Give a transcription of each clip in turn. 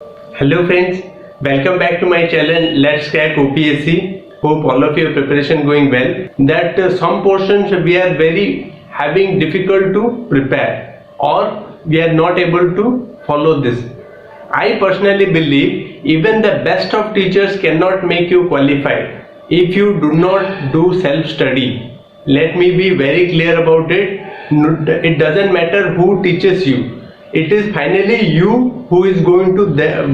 Hello friends, welcome back to my channel Let's Crack OPSC. Hope all of your preparation going well. That some portions we are very having difficult to prepare or we are not able to follow this. I personally believe even the best of teachers cannot make you qualified if you do not do self-study. Let me be very clear about it. It doesn't matter who teaches you. It is finally you who is going to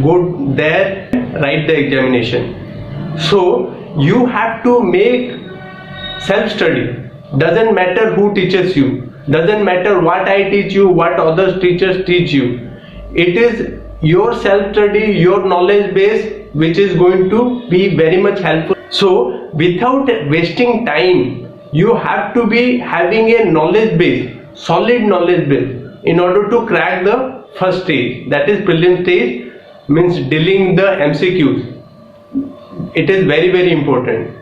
go there, write the examination. So you have to make self-study. Doesn't matter who teaches you. Doesn't matter what I teach you, what other teachers teach you. It is your self-study, your knowledge base which is going to be very much helpful. So without wasting time, you have to be having a knowledge base, solid knowledge base, in order to crack the first stage, that is prelim stage, means dealing the MCQs. It is very important.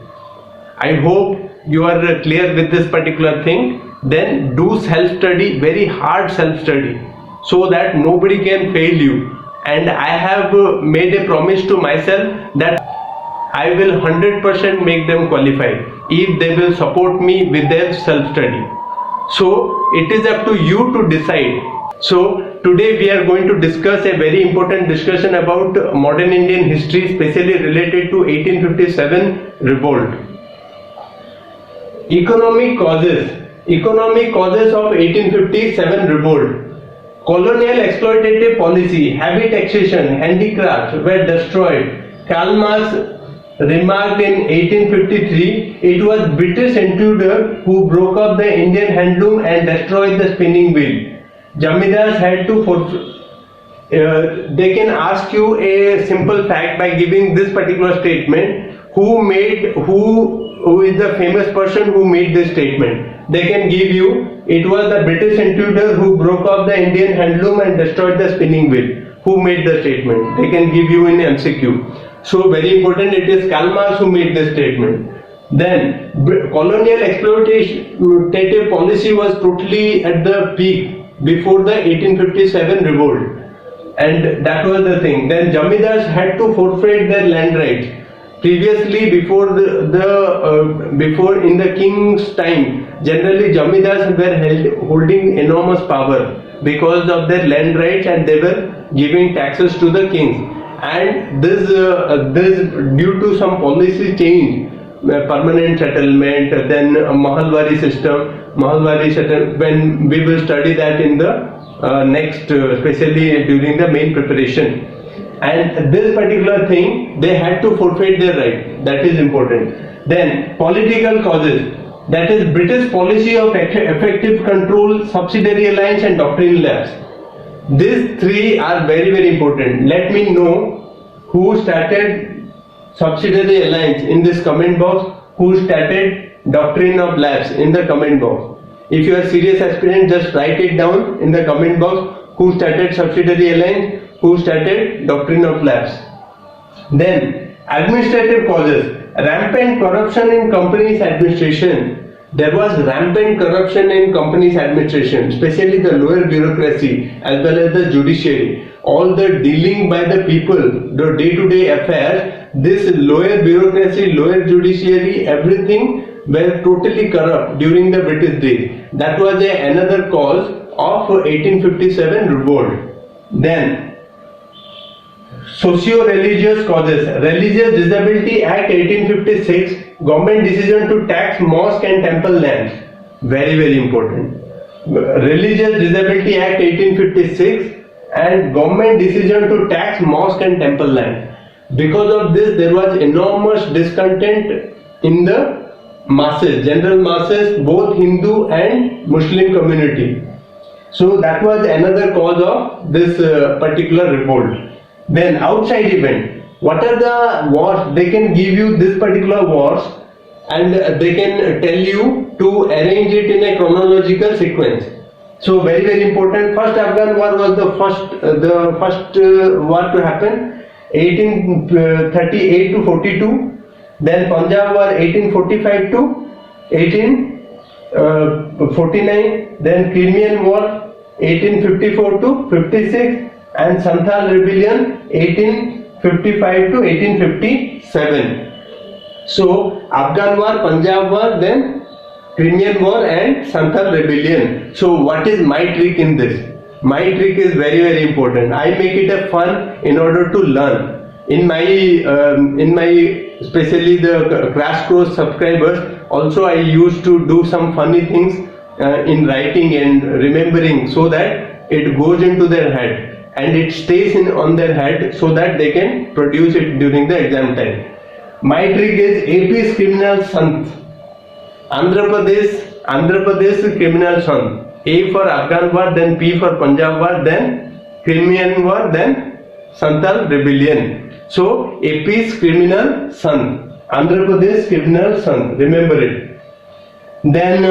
I hope you are clear with this particular thing. Then do self-study, very hard self-study, so that nobody can fail you. And I have made a promise to myself that I will 100% make them qualified if they will support me with their self-study. So it is up to you to decide. So today we are going to discuss a very important discussion about modern Indian history, especially related to 1857 revolt. Economic causes of 1857 revolt. Colonial exploitative policy, heavy taxation, handicrafts were destroyed. Karl Marx remarked in 1853, it was British intruder who broke up the Indian handloom and destroyed the spinning wheel. Jamidars had to they can ask you a simple fact by giving this particular statement. Who is the famous person who made this statement? They can give you, it was the British intruder who broke up the Indian handloom and destroyed the spinning wheel. Who made the statement? They can give you in MCQ. So very important, it is Karl Marx who made this statement. Then colonial exploitative policy was totally at the peak before the 1857 revolt, and that was the thing. Then Jamidars had to forfeit their land rights. Previously, before in the king's time, generally Jamidars were holding enormous power because of their land rights, and they were giving taxes to the kings. And this due to some policy change, permanent settlement, then Mahalwari system. When we will study that in the next, especially during the main preparation. And this particular thing, they had to forfeit their right. That is important. Then political causes. That is British policy of effective control, subsidiary alliance, and doctrinal lapse. These three are very important. Let me know who started subsidiary alliance in this comment box, who started doctrine of lapse in the comment box. If you are serious aspirant, just write it down in the comment box, who started subsidiary alliance, who started doctrine of lapse. Then administrative causes. Rampant corruption in companies administration. There was rampant corruption in companies administration, especially the lower bureaucracy as well as the judiciary. All the dealing by the people, the day-to-day affairs, this lower bureaucracy, lower judiciary, everything were totally corrupt during the British days. That was another cause of 1857 revolt. Then socio-religious causes. Religious Disability Act 1856, government decision to tax mosque and temple lands. Very important. Religious Disability Act 1856 and government decision to tax mosque and temple land. Because of this, there was enormous discontent in the masses, general masses, both Hindu and Muslim community. So that was another cause of this particular revolt. Then outside event. What are the wars? They can give you this particular wars and they can tell you to arrange it in a chronological sequence. So very important. First Afghan war was the first war to happen, 1838 to 42. Then Punjab war 1845 to 1849. Then Crimean war 1854 to 56. and Santhal rebellion 1855 to 1857. So Afghan war, Punjab war, then Crimean war and Santhal rebellion. So what is my trick in this? My trick is very important. I make it a fun in order to learn. In my especially the Crash Course subscribers, also I used to do some funny things in writing and remembering, so that it goes into their head and it stays on their head, so that they can produce it during the exam time. My trick is AP's criminal Sant, Andhra Pradesh criminal Sant. A for Afghan war, then P for Punjab war, then Crimean war, then Santhal rebellion. So AP's criminal Sant, Andhra Pradesh criminal Sant. Remember it. Then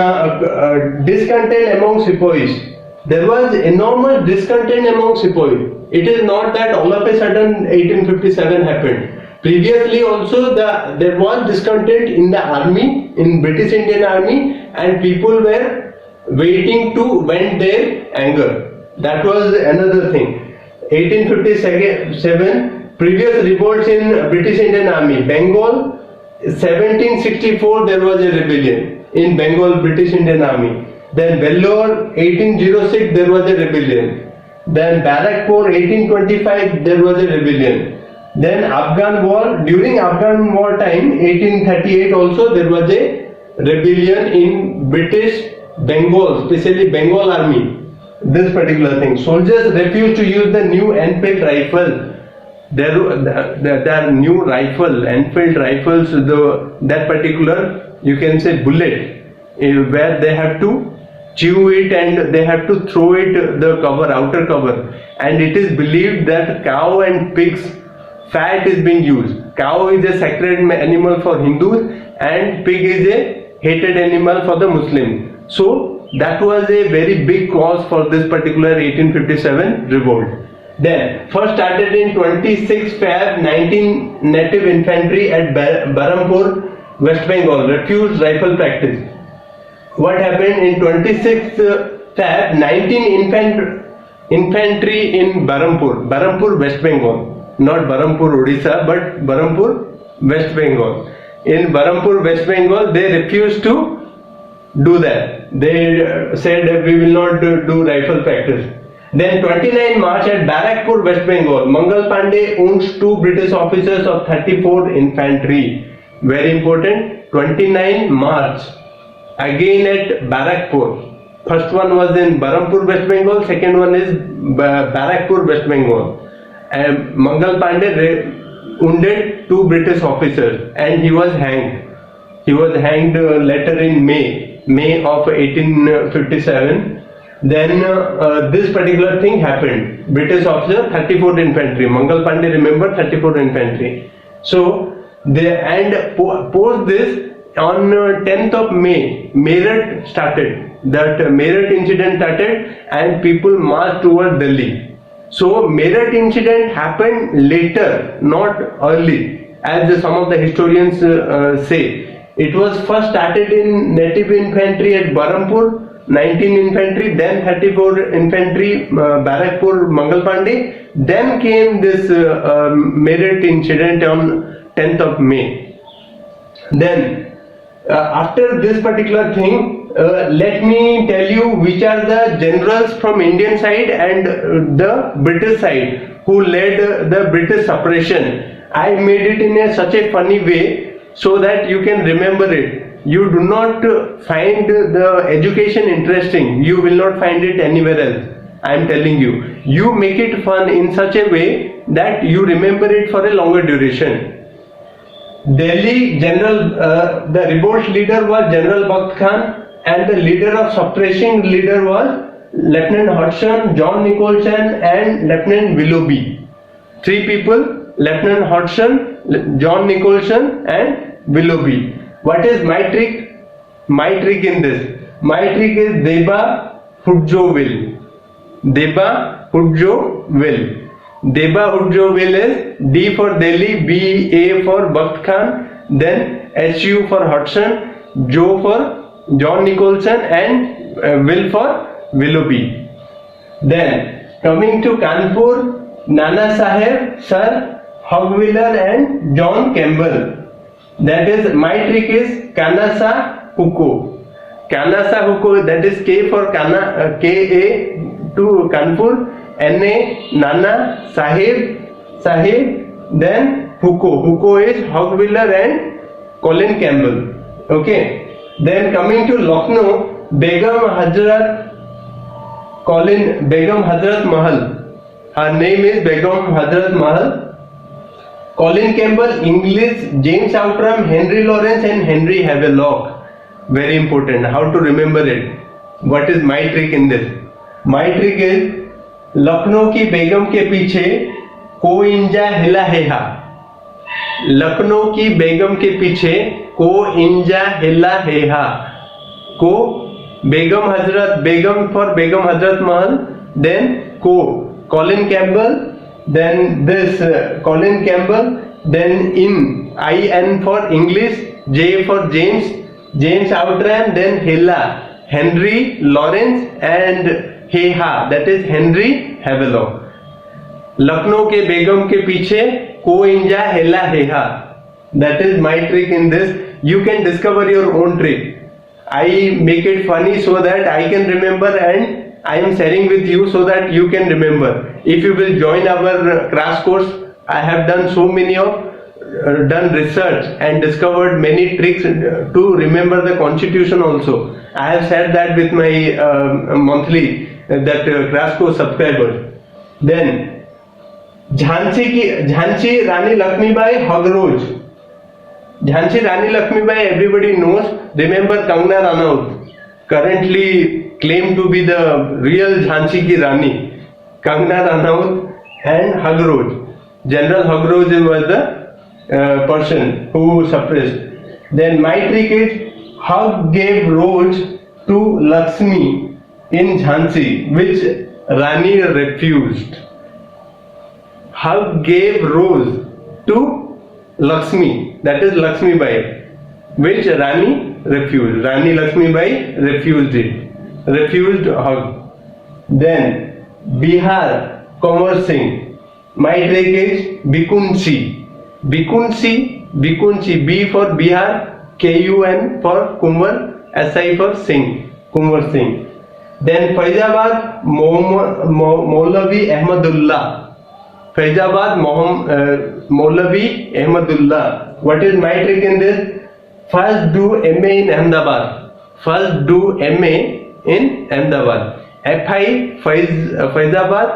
discontent among sepoys. There was enormous discontent among sepoys. It is not that all of a sudden 1857 happened. Previously also there was discontent in the army, in British Indian Army, and people were waiting to vent their anger. That was another thing. 1857, previous revolts in British Indian Army. Bengal, 1764 there was a rebellion in Bengal British Indian Army. Then Vellore, 1806 there was a rebellion. Then Barakpur, 1825 there was a rebellion. Then Afghan war, during Afghan war time, 1838 also there was a rebellion in British Bengal, especially Bengal army. This particular thing. Soldiers refused to use the new Enfield rifle. Their new rifle, Enfield rifles, that particular, you can say, bullet, where they have to chew it and they have to throw it the cover, outer cover. And it is believed that cow and pigs fat is being used. Cow is a sacred animal for Hindus and pig is a hated animal for the Muslims. So that was a very big cause for this particular 1857 revolt. Then first started in 26 Feb 19 native infantry at Barampur, West Bengal, refused rifle practice. What happened in 26 Feb 19 infantry in Barampur, West Bengal, not Barampur, Odisha, but Barampur, West Bengal. In Barampur, West Bengal, they refused to do that. They said we will not do rifle practice. Then 29 March at Barakpur, West Bengal, Mangal Pandey owns 2 British officers of 34 infantry. Very important. 29 March, again at Barakpur. First one was in Barampur, West Bengal. Second one is Barakpur, West Bengal. And Mangal Pandey wounded 2 British officers and he was hanged. He was hanged later in May of 1857. Then this particular thing happened. British officer, 34 infantry. Mangal Pandey, remember, 34 infantry. So post this, on 10th of May, Meerut started. That Meerut incident started and people marched toward Delhi. So Meerut incident happened later, not early, as some of the historians say. It was first started in native infantry at Barampur, 19 infantry, then 34 infantry, Barakpur, Mangal Pandey. Then came this Meerut incident on 10th of May. Then after this particular thing, let me tell you which are the generals from Indian side and the British side who led the British suppression. I made it in such a funny way so that you can remember it. You do not find the education interesting. You will not find it anywhere else. I am telling you. You make it fun in such a way that you remember it for a longer duration. Delhi the revolt leader was General Bakht Khan, and the leader of suppressing leader was Lieutenant Hodgson, John Nicholson and Lieutenant Willoughby. 3 people, Lieutenant Hodgson, John Nicholson and Willoughby. What is my trick? My trick in this. My trick is Deba Hudjo Will. Deba Hudjo Will. Deba Hudjo Will is D for Delhi, B A for Bakht Khan, then SU for Hodgson, Jo for John Nicholson and Will for Willoughby. Then Coming to Kanpur, Nana Saheb, Sir Hogwiller and John Campbell. That is, my trick is Kanasa Huko. Kanasa Huko, that is K for Kana, K-A to Kanpur, N-A, Nana, Sahib, then Huko. Huko is Hogwiller and Colin Campbell. Okay. Then coming to Lucknow, Begum Hazrat Mahal. Her name is Begum Hazrat Mahal. Colin Campbell, English, James Outram, Henry Lawrence and Henry Havelock. Very important. How to remember it? What is my trick in this? My trick is Lucknow की बेगम के पीछे को इंजा हिला हेहा. लखनऊ की बेगम के पीछे को इंजा हिला हेहा. को बेगम हजरत, बेगम for Begum Hazrat Mahal, then को Colin Campbell, then this Colin Campbell, then in for English, J for James Outram, then Hilla, Henry Lawrence and Heha, that is Henry Havelock. Lucknow के बेगम के पीछे को इंजा हेला हेहा. That is my trick in this. You can discover your own trick. I make it funny so that I can remember, and I am sharing with you so that you can remember. If you will join our crash course, I have done so many done research and discovered many tricks to remember the constitution also. I have shared that with my monthly crash course subscribers. Then Jhansi Rani Lakshmibai Hagroj. Jhansi Rani Lakshmibai, everybody knows. Remember Kangana Ranaut, currently claimed to be the real Jhansi ki Rani. Kangana Ranaut and Hagroj. General Hagroj was the person who suppressed. Then my trick is Hug gave rose to Lakshmi in Jhansi, which Rani refused. Hug gave rose to Lakshmi, that is Lakshmi Bai, which Rani refused. Rani Lakshmi Bai refused it. Refused hug. Then Bihar, Kumar Singh. My trick is Bikunsi. Bikunsi. B for Bihar, K-U-N for Kumar, S-I for Singh. Kumar Singh. Then Faizabad, Maulavi Ahmadullah. Faizabad, Maulavi Ahmadullah. What is my trick in this? First do MA in Ahmedabad. FI Faizabad.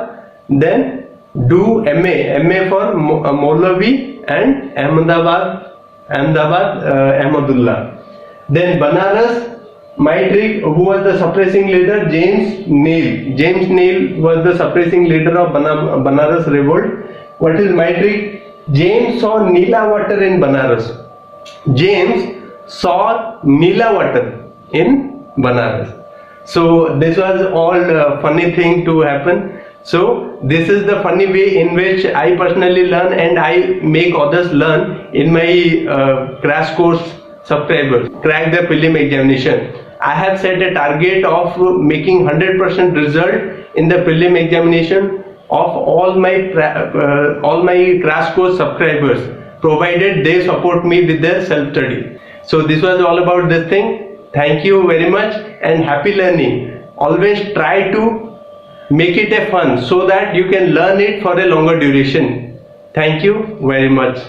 Then do MA for Maulavi and Ahmedabad, Ahmadullah. Then Banaras, my trick, who was the suppressing leader? James Neil. James Neil was the suppressing leader of Banaras revolt. What is my trick? James saw Neela water in Banaras. James saw Neela water in Banaras. So this was all funny thing to happen. So this is the funny way in which I personally learn and I make others learn in my crash course subscribers. Crack the prelim examination. I have set a target of making 100% result in the prelim examination of all my crash course subscribers, provided they support me with their self-study. So this was all about this thing. Thank you very much and happy learning. Always try to make it a fun so that you can learn it for a longer duration. Thank you very much.